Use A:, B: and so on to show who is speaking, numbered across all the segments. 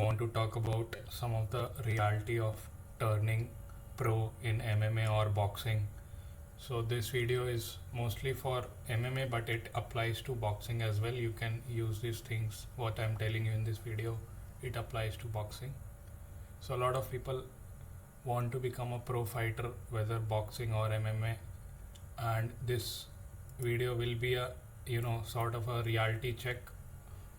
A: want to talk about some of the reality of turning pro in MMA or boxing. So this video is mostly for MMA, but it applies to boxing as well. You can use these things, what I'm telling you in this video, it applies to boxing. So a lot of people want to become a pro fighter, whether boxing or MMA, and this video will be a sort of a reality check.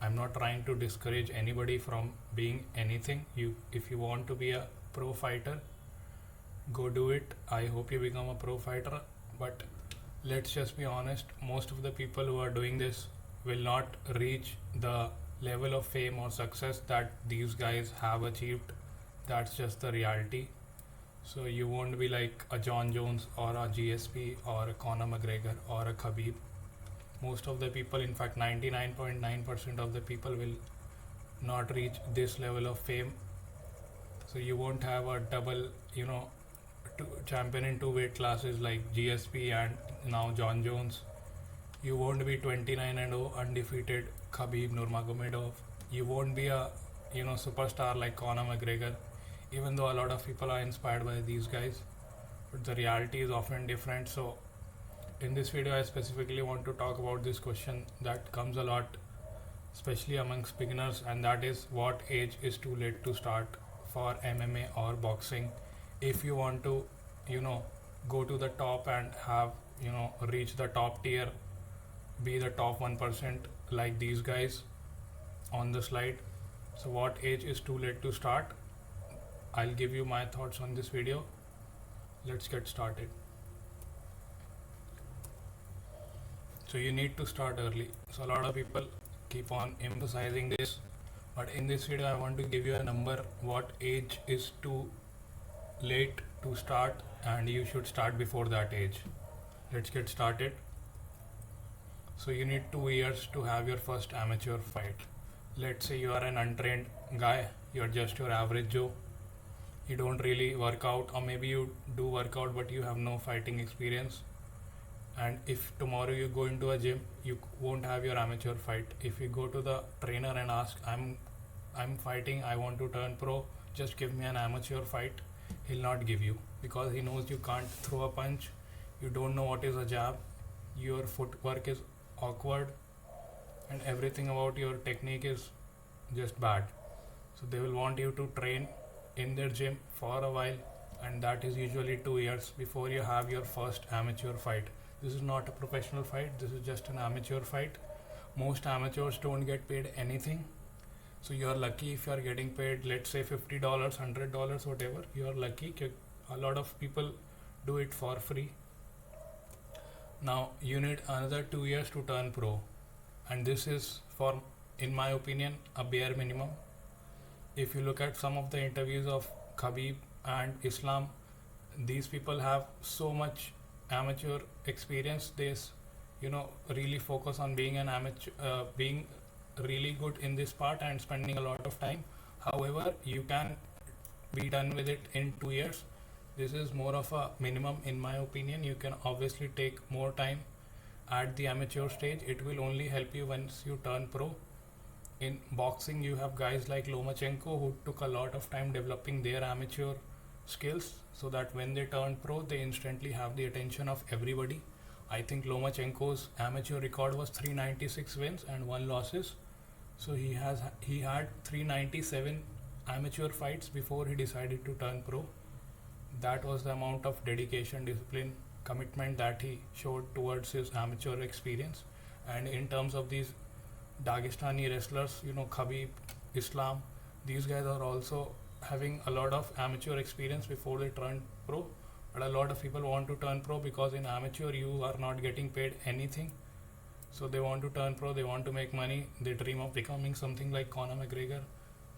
A: I'm not trying to discourage anybody from being anything. If you want to be a pro fighter, go do it. I hope you become a pro fighter, but let's just be honest, most of the people who are doing this will not reach the level of fame or success that these guys have achieved. That's just the reality. So you won't be like a John Jones or a GSP or a Conor McGregor or a Khabib. Most of the people, in fact 99.9% of the people will not reach this level of fame. So you won't have a double champion in two weight classes like GSP and now John Jones. You won't be 29-0 undefeated Khabib Nurmagomedov. You won't be a superstar like Conor McGregor, even though a lot of people are inspired by these guys, but the reality is often different. So in this video I specifically want to talk about this question that comes a lot, especially amongst beginners, and that is, what age is too late to start for MMA or boxing if you want to go to the top and have reach the top tier, be the top 1% like these guys on the slide. So what age is too late to start? I'll give you my thoughts on this video. Let's get started. So you need to start early. So a lot of people keep on emphasizing this, but in this video I want to give you a number, what age is too late to start, and you should start before that age. Let's get started. So you need 2 years to have your first amateur fight. Let's say you are an untrained guy, you're just your average Joe, you don't really work out, or maybe you do work out but you have no fighting experience. And if tomorrow you go into a gym, you won't have your amateur fight. If you go to the trainer and ask, I'm fighting, I want to turn pro, just give me an amateur fight, he'll not give you, because he knows you can't throw a punch, you don't know what is a jab, your footwork is awkward, and everything about your technique is just bad. So they will want you to train in their gym for a while, and that is usually 2 years before you have your first amateur fight. This is not a professional fight, this is just an amateur fight. Most amateurs don't get paid anything, so you are lucky if you are getting paid, let's say $50, $100, whatever. You are lucky. A lot of people do it for free. Now you need another 2 years to turn pro, and this is, for in my opinion, a bare minimum. If you look at some of the interviews of Khabib and Islam, these people have so much amateur experience. They really focus on being an amateur, being really good in this part and spending a lot of time. However, you can be done with it in 2 years. This is more of a minimum in my opinion. You can obviously take more time at the amateur stage. It will only help you once you turn pro. In boxing, you have guys like Lomachenko who took a lot of time developing their amateur skills, so that when they turn pro, they instantly have the attention of everybody. I think Lomachenko's amateur record was 396 wins and 1 losses. So he had 397 amateur fights before he decided to turn pro. That was the amount of dedication, discipline, commitment that he showed towards his amateur experience. And in terms of these Dagestani wrestlers, Khabib, Islam, these guys are also having a lot of amateur experience before they turn pro. But a lot of people want to turn pro because in amateur you are not getting paid anything. So they want to turn pro, they want to make money, they dream of becoming something like Conor McGregor.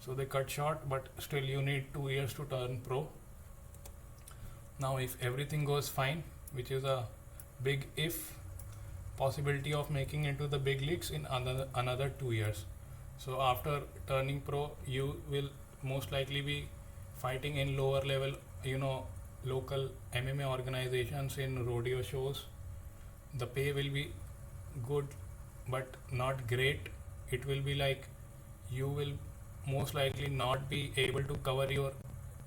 A: So they cut short, but still you need 2 years to turn pro. Now if everything goes fine, which is a big if, possibility of making into the big leagues in another 2 years. So after turning pro, you will most likely be fighting in lower level, local MMA organizations, in rodeo shows. The pay will be good but not great. It will be like you will most likely not be able to cover your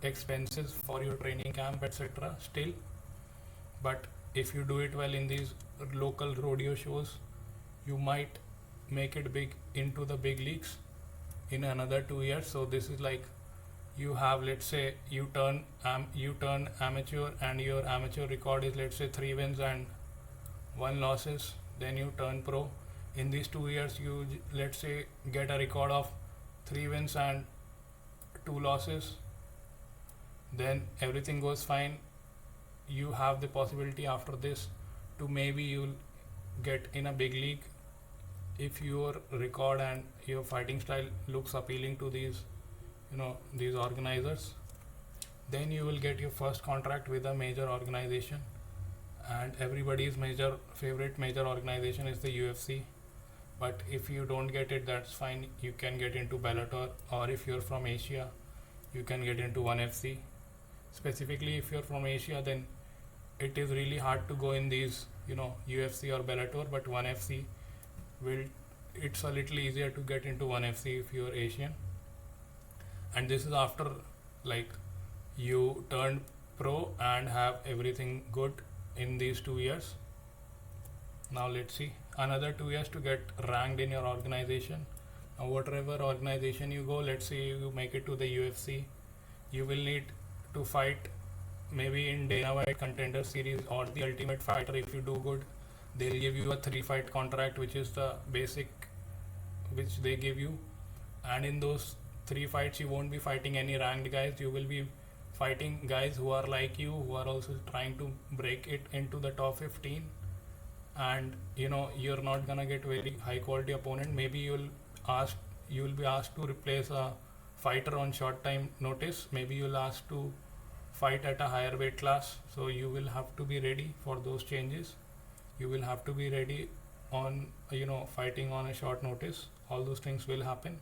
A: expenses for your training camp, etc. still, but if you do it well in these local rodeo shows, you might make it big into the big leagues in another 2 years. So this is like, you have, let's say you turn amateur and your amateur record is, let's say, 3 wins and 1 losses. Then you turn pro. In these 2 years you let's say get a record of 3 wins and 2 losses. Then everything goes fine. You have the possibility after this to maybe you'll get in a big league if your record and your fighting style looks appealing to these organizers. Then you will get your first contract with a major organization, and everybody's favorite major organization is the UFC. But if you don't get it, that's fine, you can get into Bellator, or if you're from Asia, you can get into 1FC. Specifically if you're from Asia, then it is really hard to go in these UFC or Bellator, but 1FC it's a little easier to get into 1FC if you're Asian. And this is after like you turned pro and have everything good in these 2 years. Now let's see, another 2 years to get ranked in your organization. Now whatever organization you go, let's say you make it to the UFC, you will need to fight maybe in Dana White Contender Series or the Ultimate Fighter. If you do good, they'll give you a 3-fight contract, which is the basic which they give you. And in those 3 fights you won't be fighting any ranked guys, you will be fighting guys who are like you, who are also trying to break it into the top 15. And you're not gonna get very high quality opponent. Maybe you will be asked to replace a fighter on short time notice. Maybe you'll ask to fight at a higher weight class, so you will have to be ready for those changes. You will have to be ready on fighting on a short notice. All those things will happen,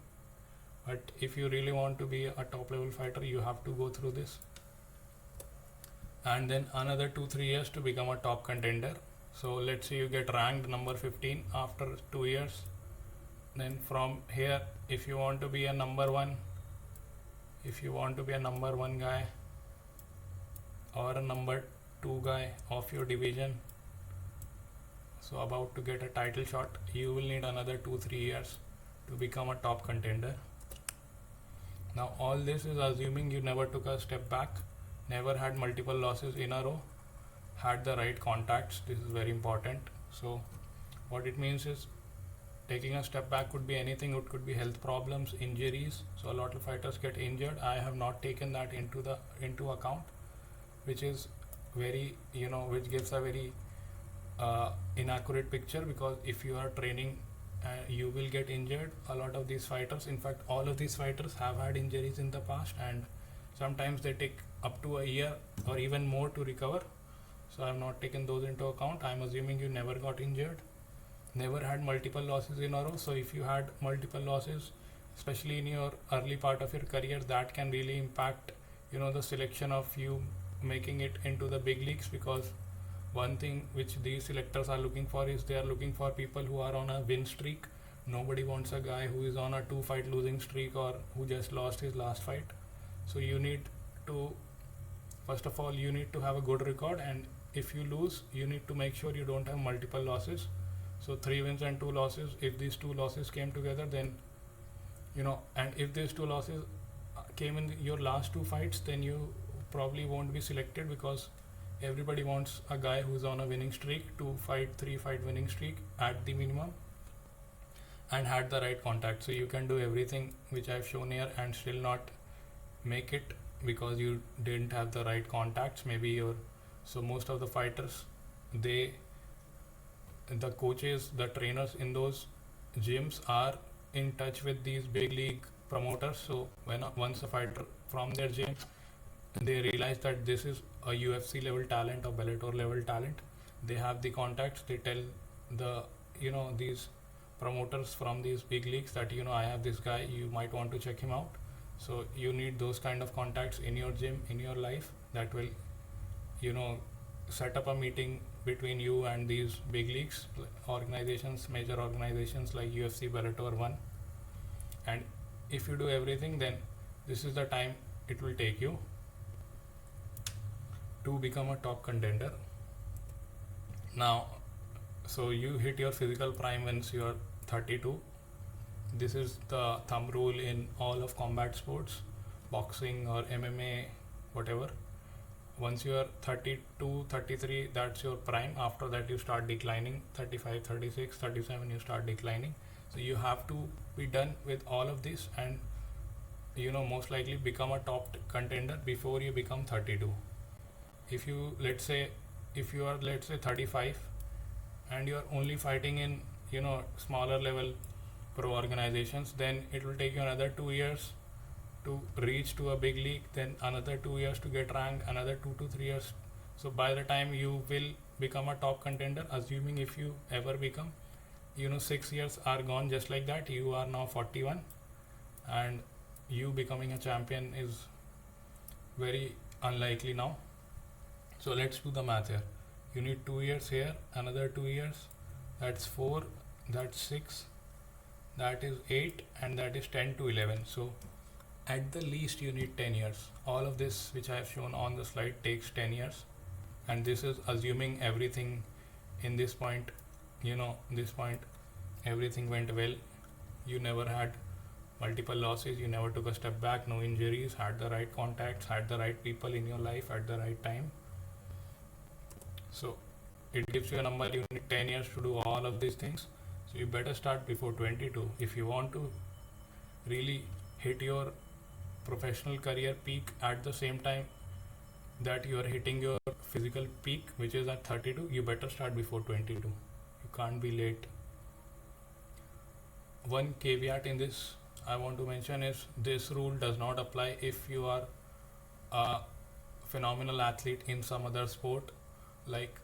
A: but if you really want to be a top level fighter, you have to go through this. And then another 2-3 years to become a top contender. So let's say you get ranked number 15 after 2 years. Then from here, if you want to be a number one guy or a number 2 guy of your division, so about to get a title shot, you will need another 2-3 years to become a top contender. Now all this is assuming you never took a step back, never had multiple losses in a row, had the right contacts. This is very important. So what it means is, taking a step back could be anything. It could be health problems, injuries. So a lot of fighters get injured. I have not taken that into account, which is very which gives a very inaccurate picture, because if you are training, you will get injured. A lot of these fighters, in fact all of these fighters, have had injuries in the past, and sometimes they take up to a year or even more to recover. So I have not taken those into account. I am assuming you never got injured, never had multiple losses in a row. So if you had multiple losses, especially in your early part of your career, that can really impact the selection of you making it into the big leagues. Because one thing which these selectors are looking for is, they are looking for people who are on a win streak. Nobody wants a guy who is on a 2-fight losing streak or who just lost his last fight. So you need to, first of all, you need to have a good record, and if you lose, you need to make sure you don't have multiple losses. So 3 wins and 2 losses. If these 2 losses came together, then and if these 2 losses came in your last 2 fights, then you probably won't be selected, because everybody wants a guy who's on a winning streak, 3-fight winning streak at the minimum, and had the right contact. So you can do everything which I've shown here and still not make it, because you didn't have the right contacts. So most of the fighters, the coaches, the trainers in those gyms are in touch with these big league promoters. So once a fighter from their gym, they realize that this is a UFC level talent or Bellator level talent, they have the contacts. They tell these promoters from these big leagues that I have this guy, you might want to check him out. So you need those kind of contacts in your gym, in your life, that will set up a meeting between you and these big leagues organizations, major organizations like UFC, Bellator 1. And if you do everything, then this is the time it will take you to become a top contender. Now, so you hit your physical prime once you are 32. This is the thumb rule in all of combat sports, boxing or MMA, whatever. Once you are 32, 33, that's your prime. After that you start declining. 35, 36, 37, you start declining. So you have to be done with all of this, and most likely become a top contender before you become 32. If you are, let's say, 35 and you are only fighting in smaller level pro organizations, then it will take you another 2 years to reach to a big league, then another 2 years to get ranked, another 2 to 3 years. So by the time you will become a top contender, assuming if you ever become, 6 years are gone just like that. You are now 41, and you becoming a champion is very unlikely now. So let's do the math here. You need 2 years here, another 2 years, that's 4, that's 6, that is 8, and that is 10 to 11. So at the least you need 10 years. All of this which I have shown on the slide takes 10 years, and this is assuming everything in this point, everything went well. You never had multiple losses, you never took a step back, no injuries, had the right contacts, had the right people in your life at the right time. So it gives you a number. You need 10 years to do all of these things. So you better start before 22 if you want to really hit your professional career peak at the same time that you are hitting your physical peak, which is at 32. You better start before 22. You can't be late. One caveat in this I want to mention is this rule does not apply if you are a phenomenal athlete in some other sport. Like,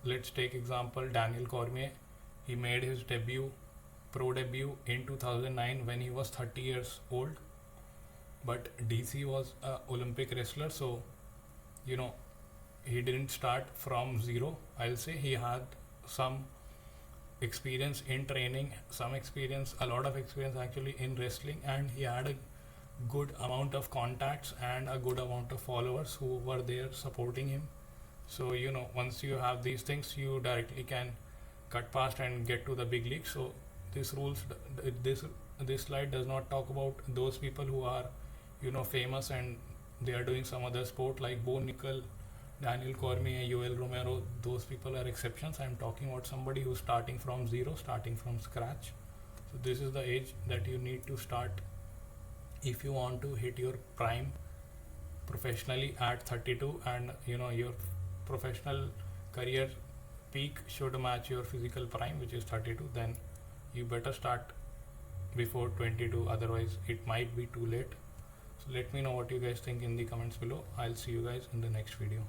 A: let's take example Daniel Cormier. He made his pro debut in 2009 when he was 30 years old. But DC was an Olympic wrestler, so he didn't start from zero. I'll say he had some experience in training, a lot of experience actually in wrestling, and he had a good amount of contacts and a good amount of followers who were there supporting him. So once you have these things, you directly can cut past and get to the big league. So this slide does not talk about those people who are famous and they are doing some other sport like Bo Nickel, Daniel Cormier, Yoel Romero. Those people are exceptions. I'm talking about somebody who's starting from zero, starting from scratch. So this is the age that you need to start if you want to hit your prime professionally at 32, and your professional career peak should match your physical prime, which is 32. Then you better start before 22, otherwise it might be too late. So let me know what you guys think in the comments below. I'll see you guys in the next video.